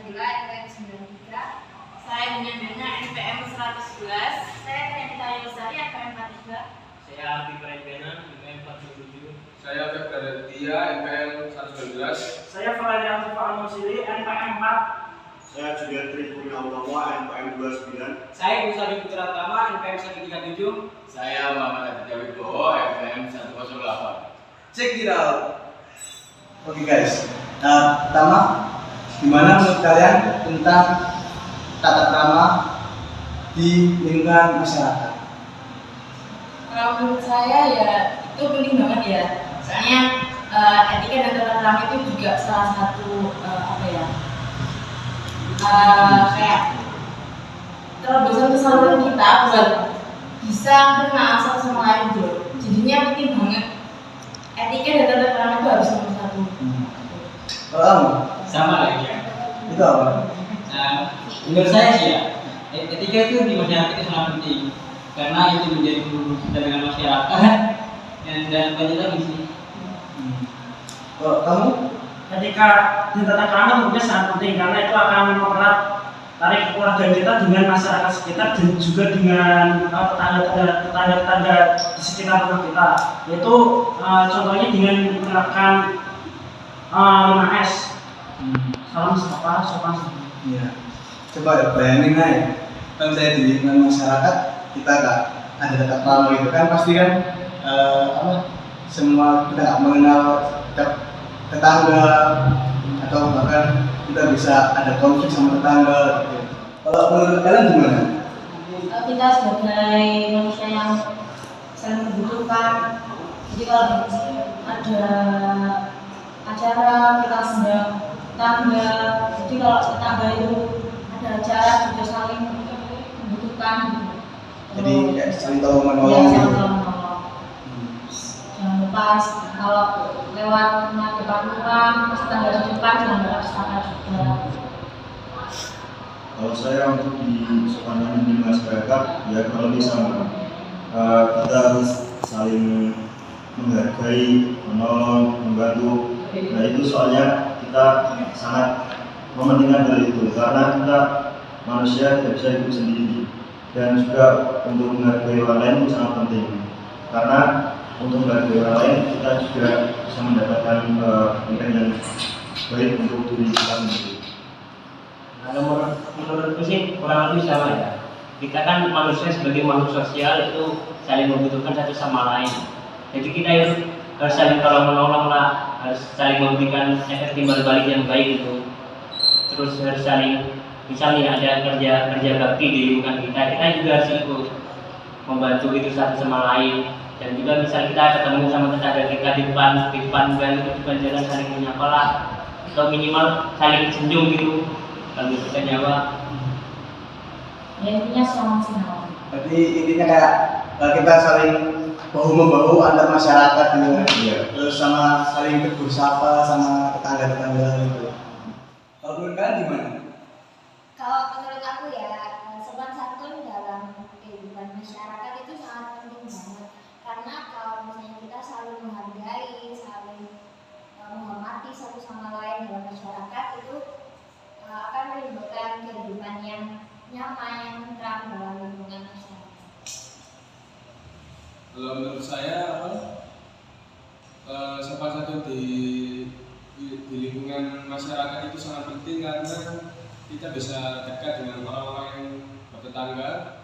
NPM 93. Saya Dina NPM 111. Saya Trianita Yosari NPM 42. Saya Ardi Prenbenan NPM 47. Saya Febraditya NPM 119. Saya Valerian Al-Musili NPM 4. Saya Julian Tribunautomo NPM 29. Saya Musadi Putra Tama NPM 137. Saya Muhammad Aditya Wibowo NPM 108. Check it out. Oke guys, pertama gimana menurut kalian tentang tata krama di lingkungan masyarakat? Kalau menurut saya ya itu penting banget ya. Soalnya etika dan tata krama itu juga salah satu kayak terobosan kesalahan kita buat bisa kenal satu sama lain gitu. Jadinya penting banget etika dan tata krama itu harus nomor satu. Kalau kamu? Sama lagi ya. Itu apa? Menurut saya sih ya, etika itu di masyarakat itu sangat penting karena itu menjadi hubungan kita dengan masyarakat dan banyak lagi sih. Kalau kamu? Etika dan tata krama tentunya sangat penting karena itu akan mempererat tarik keluarga kita dengan masyarakat sekitar dan juga dengan tetangga-tetangga di sekitar rumah kita. Yaitu contohnya dengan menerapkan 5S. Salam sapa, sopan santun. Iya. Coba ya bayangin aja, kan saya di lingkungan masyarakat kita nggak ada tata krama gitu kan pasti kan semua kita nggak mengenal tetangga atau bahkan kita bisa ada konflik sama tetangga gitu. Kalau menurut kalian gimana? Kita sebagai manusia yang saling membutuhkan, jadi kalau ada acara kita sedang tetangga, jadi kalau tetangga itu ada acara juga saling membutuhkan gitu. Jadi kayak saling tolong Ya, menolong saling gitu. tolong-menolong. Jangan lupa kalau lewat depan rumah, pas tetangga di depan jangan lupa disapa juga. Kalau saya untuk di sepanjang di masyarakat, ya kalau misalnya kita harus saling menghargai, menolong, membantu. Nah itu soalnya kita sangat mementingkan hal itu karena kita manusia tidak bisa hidup sendiri dan juga untuk menghargai orang lain itu sangat penting karena untuk menghargai orang lain kita juga bisa mendapatkan konten yang baik untuk diri kita sendiri. Nah, menurutku sih kurang lebih sama ya. Kita kan manusia sebagai makhluk sosial itu saling membutuhkan satu sama lain. Jadi kita harus saling tolong menolong lah, harus saling memberikan efek timbal balik yang baik itu. Terus harus saling, misalnya ada kerja bakti di lingkungan kita juga harus ikut membantu itu satu sama lain. Dan juga misal kita ketemu sama tetangga kita di depan jalan saling menyapa lah, atau minimal saling senyum gitu kalau kita nyawa. Ya intinya sama sama. Berarti intinya kayak kita saling bahu membahu antar masyarakat gitu kan. Iya. Terus sama saling tegur sapa sama tetangga-tetangga gitu. Kalau menurut kalian gimana? Kalau menurut aku ya, sopan santun dalam kehidupan masyarakat itu sangat penting banget. Karena kalau misalnya kita saling menghargai, saling menghormati satu sama lain dalam masyarakat itu akan menimbulkan kehidupan yang nyaman, yang tentram dalam lingkungan masyarakat. Kalau menurut saya sopan santun di lingkungan masyarakat itu sangat penting karena kita bisa dekat dengan orang-orang yang bertetangga.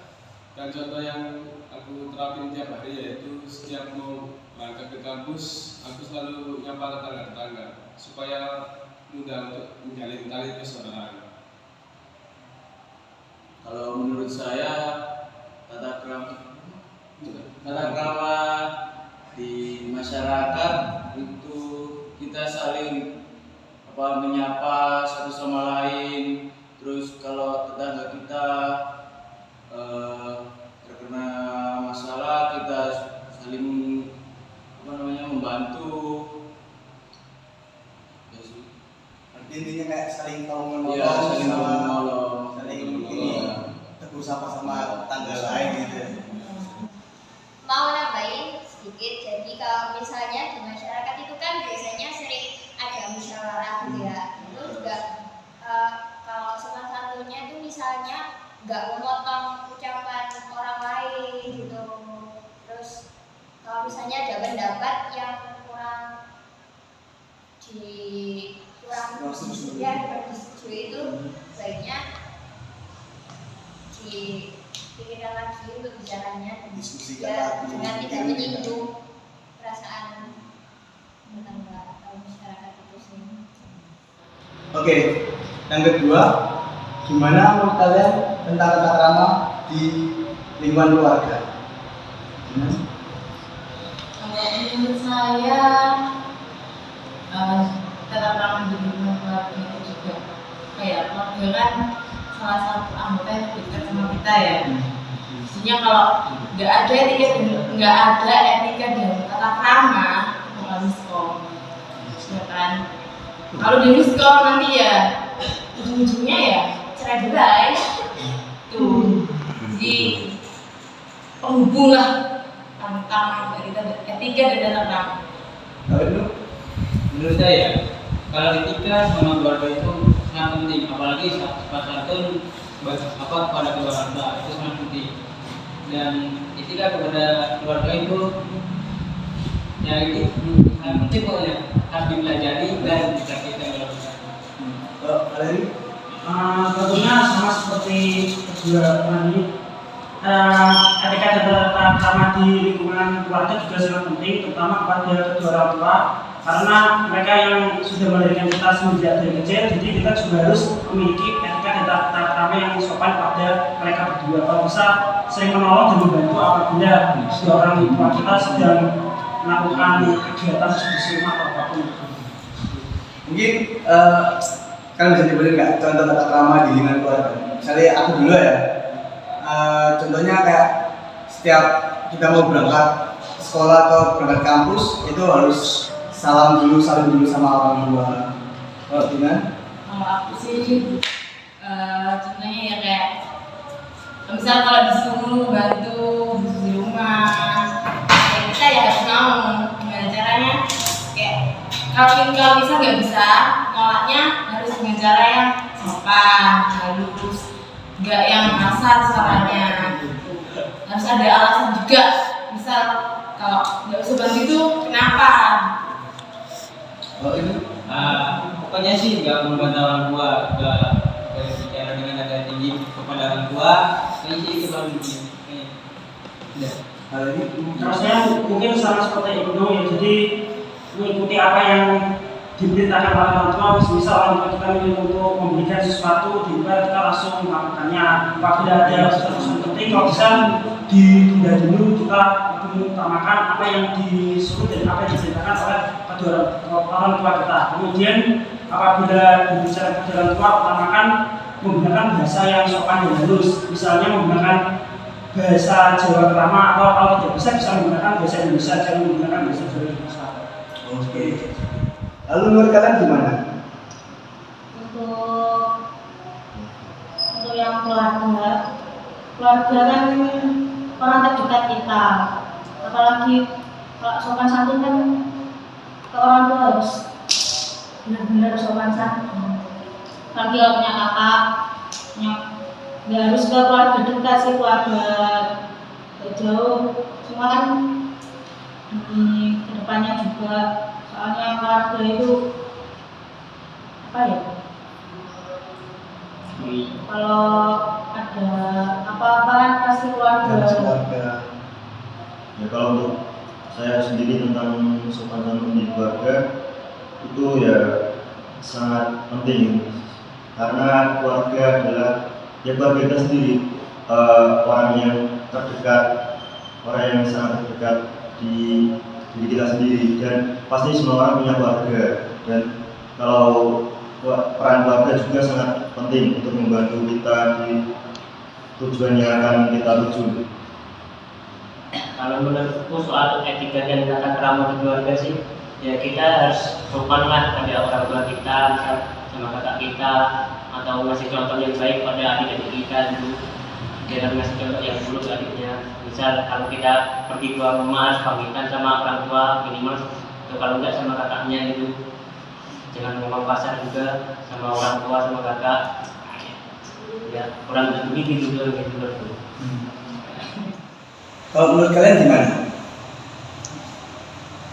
Dan contoh yang aku terapin tiap hari yaitu setiap mau berangkat ke kampus, aku selalu nyapa tetangga-tetangga supaya mudah untuk menjalin tali persaudaraan. Kalau menurut saya tata krama di masyarakat itu kita saling menyapa satu sama lain. Terus kalau tetangga kita terkena masalah kita saling membantu. Intinya kayak saling tolong menolong, Ya, saling menolong, saling tegur sapa sama tetangga lain gitu. Mau nambahin sedikit, jadi kalau misalnya di masyarakat itu kan biasanya sering ada musyawarah gitu ya, itu juga kalau misalnya nggak memotong ucapan orang lain gitu. Terus kalau misalnya ada pendapat yang kurang disetujui itu baiknya dipikirkan lagi untuk bicaranya Diskusikan lagi. dengan tidak menyinggung perasaan tetangga atau masyarakat itu sendiri. Oke, yang kedua, gimana menurut kalian tentang tata krama di lingkungan keluarga? Kalau menurut saya tata krama di lingkungan keluarga itu juga kayak keluarga kan salah satu anggota yang dekat sama kita ya. Maksudnya kalau nggak ada etika dan tata krama bakal miskom, ya kan? Kalau di miskom nanti ya ujung-ujungnya ya cerai berai tuh. Jadi penghubung lah tentang etika dan tata krama. Kalau itu, Menurut saya, kalau etika sama keluarga itu sangat penting, apalagi saat santun kepada keluarga itu sangat penting. Dan etika kepada keluarga itu ya itu sangat penting pokoknya, harus dipelajari dan dipraktikkan dalam masyarakat. Valeri? Tentunya sama seperti kedua teman ini, etika dan tata krama di lingkungan keluarga juga sangat penting, terutama kepada kedua orang tua, karena mereka yang sudah melahirkan kita semenjak dari kecil, jadi kita juga harus memiliki etika dan tata krama yang sopan pada mereka berdua. Kalau bisa sering menolong dan membantu apabila kedua orang tua kita sedang melakukan kegiatan seperti rumah atau apapun. Mungkin kalian bisa diboleh nggak contoh tata krama di lingkungan keluarga? Misalnya aku dulu ya, contohnya kayak setiap kita mau berangkat ke sekolah atau berangkat kampus itu harus salim dulu sama orang tua. Kalau gimana? Kalau aku sih contohnya ya kayak misal kalau disuruh bantu di rumah ya kita ya harus mau gimana caranya, kayak kalau bisa nggak bisa nolaknya harus dengan cara yang sopan, halus, nggak yang kasar suaranya gitu. Harus ada alasan juga, misal kalau nggak bisa bantu itu kenapa. Oh itu? Pokoknya sih nggak membantah orang tua, nggak bicara dengan nada tinggi kepada orang tua, ini sih itu baru udah. Valeri? Terus saya mungkin sama seperti Ibnu ya, jadi mengikuti apa yang diperintahkan oleh orang tua. Misal orang tua kita menyuruh untuk memberikan sesuatu, tiba kita langsung melakukannya. Apabila ada sesuatu yang penting, kalau bisa ditunda dulu, kita mengutamakan apa yang disuruh dan apa yang diperintahkan oleh kedua orang tua kita. Kemudian apabila berbicara kepada orang tua, utamakan menggunakan bahasa yang sopan dan halus. Misalnya menggunakan bahasa Jawa Krama, atau kalau tidak bisa menggunakan bahasa Indonesia, jangan menggunakan bahasa Jawa Indonesia. Oke. Lalu menurut kalian gimana? Untuk yang keluarga kan orang terdekat kita, apalagi kalau sopan santun kan ke orang tua harus benar-benar sopan santun. Apalagi kalau punya kakak, ya harus ke keluarga dekat sih, keluarga jauh, cuma kan di kedepannya juga, soalnya keluarga itu apa ya, kalau ada apa-apa kan pasti keluarga. Ya kalau untuk saya sendiri tentang sopan santun di keluarga itu ya sangat penting, karena keluarga adalah ya keluarga kita sendiri, orang yang terdekat, orang yang sangat terdekat di diri kita sendiri, dan pasti semua orang punya keluarga, dan kalau peran keluarga juga sangat penting untuk membantu kita di tujuan yang akan kita tuju. Kalau menurutku soal etika dan tata krama di keluarga sih, ya kita harus sopan lah pada orang tua kita, misal sama kakak kita, atau ngasih contoh yang baik pada adik-adik kita dulu. Jangan ngasih contoh yang buruk ke adiknya. Misal kalau kita pergi keluar rumah harus pamitan sama orang tua minimal, atau kalau enggak sama kakaknya gitu. Jangan ngomong kasar juga sama orang tua, sama kakak. ya kurang lebih gitu tuh. Kalau menurut kalian gimana?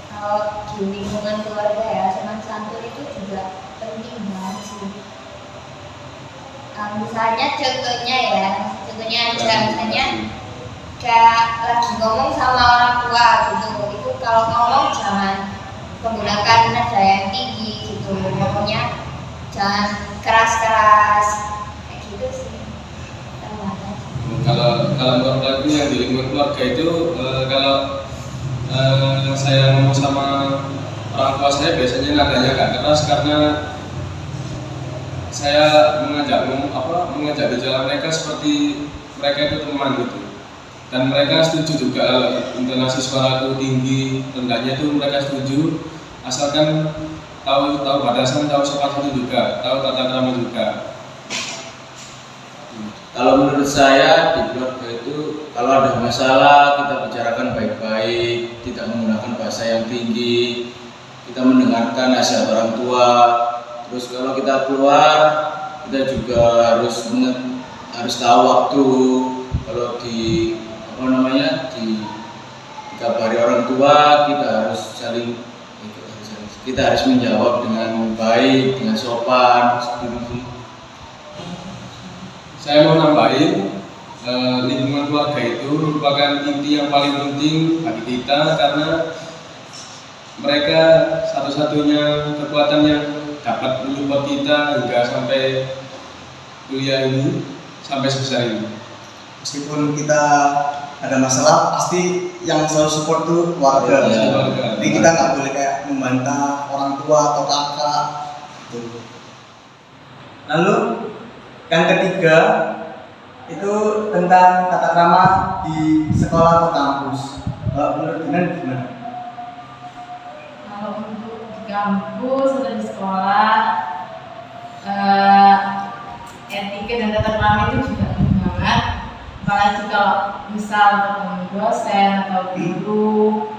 Kalau di lingkungan keluarga ya, sopan santun itu juga penting banget sih. Misalnya contohnya misalnya kayak lagi ngomong sama orang tua gitu, itu kalau ngomong jangan menggunakan nada yang tinggi gitu, ngomongnya jangan keras-keras kayak gitu sih. Kalau menurut aku yang di lingkungan keluarga itu kalau saya ngomong sama orang tua saya biasanya nadanya agak keras karena saya mengajak bicara mereka seperti mereka itu teman gitu, dan mereka setuju juga intonasi suaraku tinggi rendahnya itu mereka setuju asalkan tahu batasan, tahu sopan santun juga, tahu tata krama juga. Kalau menurut saya di keluarga itu kalau ada masalah kita bicarakan baik-baik, tidak menggunakan bahasa yang tinggi, kita mendengarkan nasihat orang tua. Terus kalau kita keluar kita juga harus tahu waktu. Kalau dikabari orang tua kita harus menjawab dengan baik, dengan sopan. Saya mau nambahin, lingkungan keluarga itu merupakan inti yang paling penting bagi kita karena mereka satu-satunya kekuatan yang dapat menyupport kita hingga sampai kuliah ini, sampai sebesar ini. Meskipun kita ada masalah, pasti yang selalu support tuh keluarga. Jadi kita nggak boleh kayak membantah orang tua atau kakak. Gitu. Lalu yang ketiga itu tentang tata krama di sekolah atau kampus. Menurut Dinan gimana? Kalau untuk di kampus atau di sekolah, etika dan tata krama itu juga penting banget. Apalagi kalau misal ketemu dosen atau guru,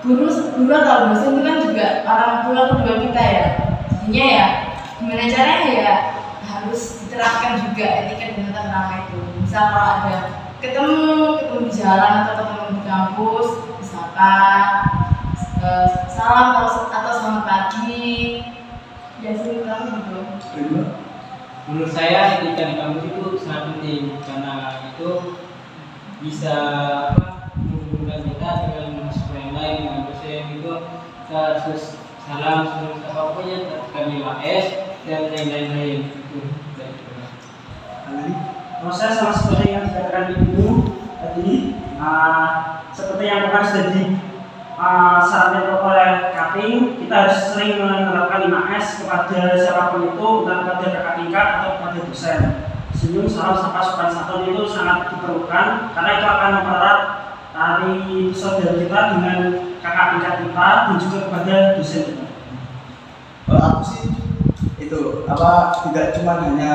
guru atau dosen itu kan juga orang tua kedua kita ya. Jadinya ya gimana caranya ya harus diterapkan juga etika dan tata krama itu. Misal kalau ada ketemu di jalan atau ketemu di kampus, misalkan salam atau selamat pagi, biasanya gitu. Menurut saya etika di kampus itu sangat penting karena itu bisa menghubungkan kita dengan mahasiswa yang lain, dengan dosen itu kita harus salam, terus apapun yang kami AS dan lain-lain itu. Kalau saya sama seperti yang dikatakan Ibu tadi, seperti yang pernah sudah disarankan oleh Kating, kita harus sering menerapkan 5S kepada siapapun itu, entah kepada kakak tingkat atau kepada dosen. Senyum, salam, sapa, sopan santun itu sangat diperlukan karena itu akan mempererat tali saudara kita dengan kakak tingkat kita dan juga kepada dosen kita. Kalau aku sih itu tidak cuma hanya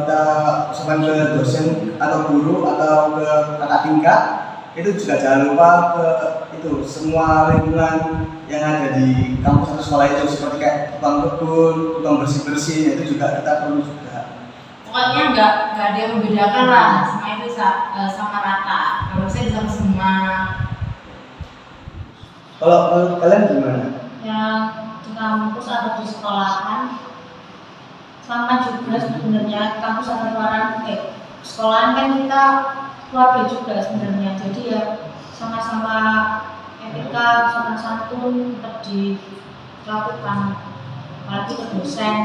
kita sopan ke dosen atau guru atau ke kakak tingkat, itu juga jangan lupa ke itu semua lingkungan yang ada di kampus atau sekolah itu seperti kayak tukang kebun, tukang bersih-bersih, itu juga kita perlu juga. Pokoknya nggak ada yang membedakan lah, semua itu sama rata. Kalau saya bisa semua. Kalau kalian gimana? Yang di kampus atau di sekolahan sama juga sebenarnya. Kampus atau sekolahan kan kita keluarga juga sebenarnya, jadi ya sama-sama etika, sopan santun tetap dilakukan, apalagi ke dosen,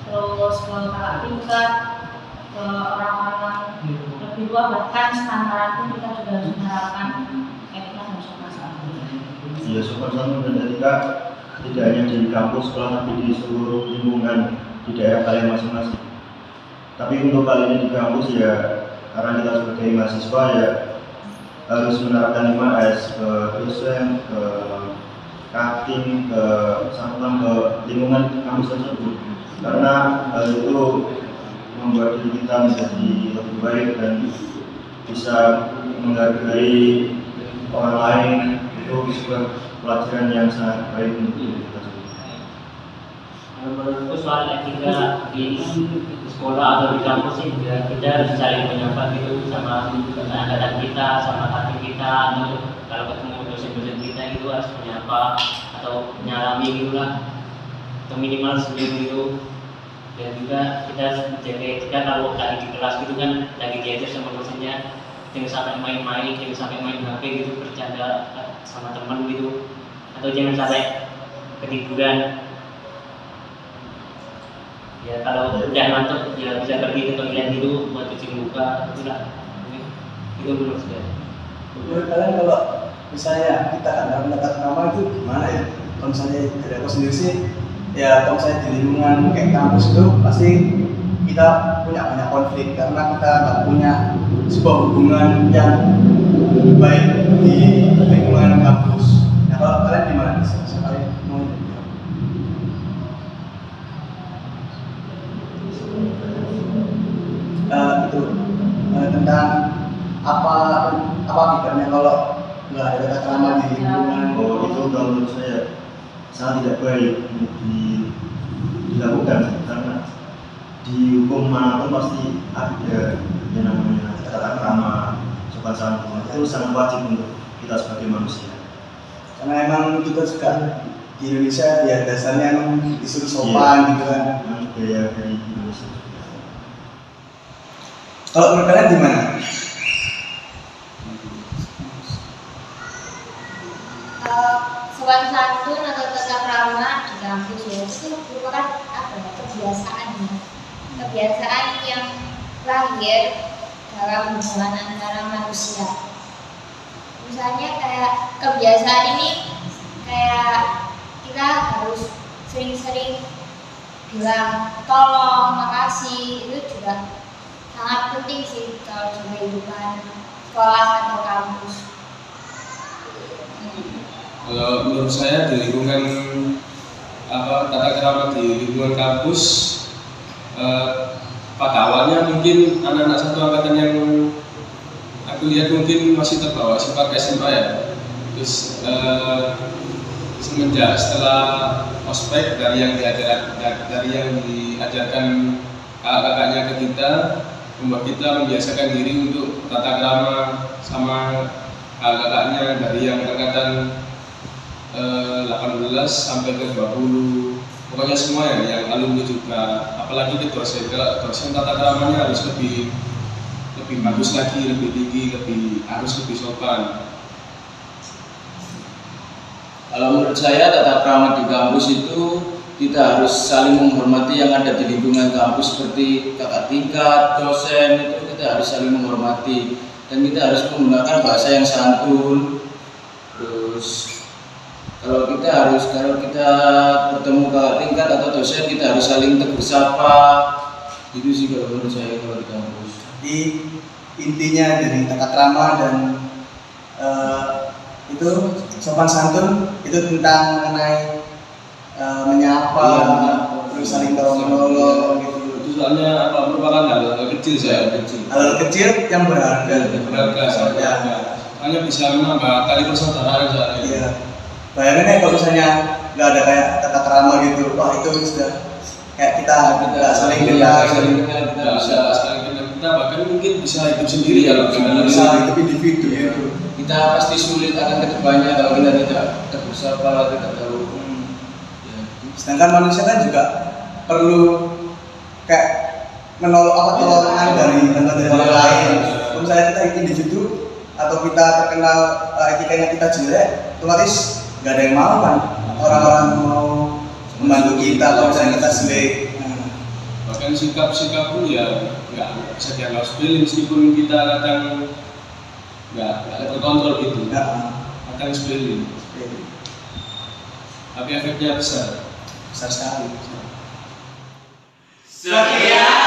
terus ke kakak tingkat, ke orang-orang lebih tua, bahkan sepantaran pun kita juga harus menerapkan etika dan sopan santun. Ya, sopan santun dan etika tidak hanya di kampus, sekolah, tapi di seluruh lingkungan di daerah kalian masing-masing. Tapi untuk kali ini di kampus ya, karena kita sebagai mahasiswa ya harus menerapkan 5S ke dosen, ke Kating, ke sampai ke lingkungan kampus tersebut. Karena hal itu membuat diri kita menjadi lebih baik dan bisa menghargai orang lain. Itu sebuah pelajaran yang sangat baik untuk kita semua. Menurutku soal etika di sekolah atau di kampus sih ya, kita harus saling menyapa gitu sama angkatan kita, sama kakak kita, atau kalau ketemu dosen-dosen kita itu harus menyapa atau menyalami gitu lah, atau minimal senyum gitu. Dan juga kita harus menjaga etika kalau lagi di kelas gitu kan, lagi diajar sama dosennya, jangan sampai main-main, jangan sampai main HP gitu, bercanda sama teman gitu, atau jangan sampai ketiduran. Ya kalau udah ngantuk ya bisa pergi ke toilet gitu buat cuci muka, itulah. Itu menurut saya. Menurut kalian kalau misalnya kita ada mendapat nama itu gimana ya? Kalau misalnya dari aku sendiri sih, ya kalau misalnya di lingkungan kayak kampus itu pasti kita punya banyak konflik karena kita nggak punya sebuah hubungan yang baik di lingkungan kampus. Nah kalau kalian gimana? Kalian mau tentang apa akibatnya kalau nggak ada tata krama di lingkungan. Oh, itu kalau menurut saya sangat tidak baik untuk dilakukan karena di hukum manapun pasti ada yang namanya tata krama, sopan santun, itu sangat wajib untuk kita sebagai manusia. Karena emang kita juga di Indonesia ya dasarnya emang disuruh sopan gitu kan. Gaya dari Indonesia. Kalau menurut kalian gimana? Sopan santun atau tata krama di kampus ya itu merupakan apa ya, kebiasaan yang lahir dalam hubungan antara manusia. Misalnya kayak kebiasaan ini kayak kita harus sering-sering bilang tolong, makasih, itu juga sangat penting sih kalau di kehidupan sekolah atau kampus. Kalau menurut saya di lingkungan tata krama di lingkungan kampus, pada awalnya mungkin anak-anak satu angkatan yang aku lihat mungkin masih terbawa sifat SMA ya. Terus semenjak setelah ospek dari yang diajarkan kakak-kakaknya ke kita, membuat kita membiasakan diri untuk tata krama sama kakak-kakaknya dari yang angkatan 18 sampai ke 20, pokoknya semua ya, yang alumni juga, apalagi ke dosen. Kalau dosen tata kramanya harus lebih bagus lagi, lebih tinggi, harus lebih sopan. Kalau menurut saya tata krama di kampus itu kita harus saling menghormati yang ada di lingkungan kampus seperti kakak tingkat, dosen, itu kita harus saling menghormati dan kita harus menggunakan bahasa yang santun. Terus kalau kita bertemu kakak tingkat atau dosen kita harus saling tegur sapa. Itu sih kalau menurut saya kalau di kampus. Jadi intinya dari tata krama dan itu sopan santun itu tentang mengenai menyapa, terus saling tolong-menolong gitu. Itu soalnya merupakan hal kecil saya, hal kecil yang berharga. Hanya bisa menambah tali persaudaraan soalnya. Iya. Bayangin ya kalau misalnya nggak ada kayak tata krama gitu, wah itu sudah kayak kita saling kenal, kita bahkan mungkin bisa hidup sendiri kalau kita bisa hidup individu gitu. Kita pasti sulit akan kedepannya kalau kita tidak tegur sapa, tidak tahu. Sedangkan manusia kan juga perlu kayak pertolongan dari orang lain. Kalau misalnya kita individu atau kita terkenal etikanya kita jelek, otomatis nggak ada yang mau kan, orang-orang mau membantu kita kalau misalnya kita jelek. Bahkan sikap-sikap pun ya nggak bisa dianggap sepele meskipun kita kadang nggak terkontrol gitu, kadang sepele. Tapi efeknya besar sekali. Sekian.